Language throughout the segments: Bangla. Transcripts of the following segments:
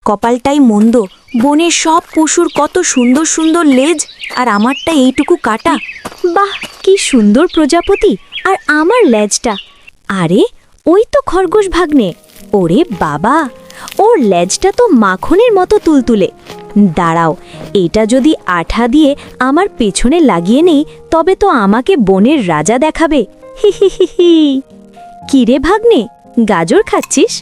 কপালটাই মন্দ। বনের সব পশুর কত সুন্দর সুন্দর লেজ, আর আমারটা এইটুকু কাটা। বাহ, কি সুন্দর প্রজাপতি! আর আমার লেজটা, আরে ওই তো খরগোশ ভাগ্নে। ওরে বাবা, ওর লেজটা তো মাখনের মতো তুলতুলে। দাঁড়াও, এটা যদি আঠা দিয়ে আমার পেছনে লাগিয়ে নেই, তবে তো আমাকে বনের রাজা দেখাবে। হি হি হি হি। কিরে ভাগ্নে, গাজর খাচ্ছিস?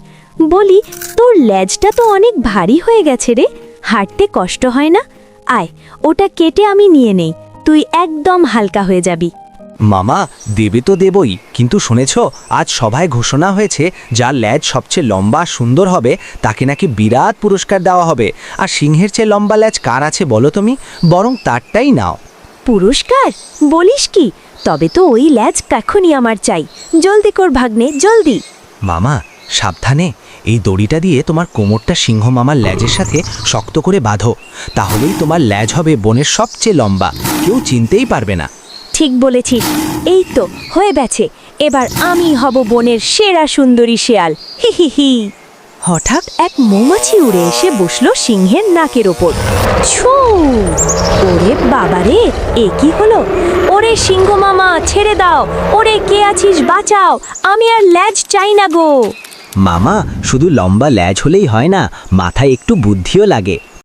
বলি, তোর লেজটা তো অনেক ভারী হয়ে গেছে রে, হাঁটতে কষ্ট হয় না? আয়, ওটা কেটে আমি নিয়ে নেই, তুই একদম হালকা হয়ে যাবি। মামা, দেবে তো দেবই, কিন্তু শুনেছ আজ সভায় ঘোষণা হয়েছে যার লেজ সবচেয়ে লম্বা আর সুন্দর হবে তাকে নাকি বিরাট পুরস্কার দেওয়া হবে। আর সিংহের চেয়ে লম্বা লেজ কার আছে বলো তুমি? বরং তারটাই নাও। পুরস্কার বলিস কি? তবে তো ওই লেজ এখনই আমার চাই। জলদি কর ভাগ্নে, জলদি। মামা সাবধানে, এই দড়িটা দিয়ে তোমার কোমরটা সিংহ মামার লেজের সাথে শক্ত করে বাঁধো, তাহলেই তোমার লেজ হবে বনের সবচেয়ে লম্বা, কেউ চিনতেই পারবে না। ঠিক বলেছিস, এই তো হয়ে গেছে। এবার আমি হব বনের সেরা সুন্দরী শেয়াল। হি হি হি। হঠাৎ এক মৌমাছি উড়ে এসে বসলো সিংহের নাকের ওপর। ছু! ওরে বাবারে, এ কি হলো? ওরে সিংহ মামা, ছেড়ে দাও! ওরে, কে আছিস, বাঁচাও! আমি আর লেজ চাই না গো। মামা, শুধু লম্বা লেজ হলেই হয় না, মাথায় একটু বুদ্ধিও লাগে।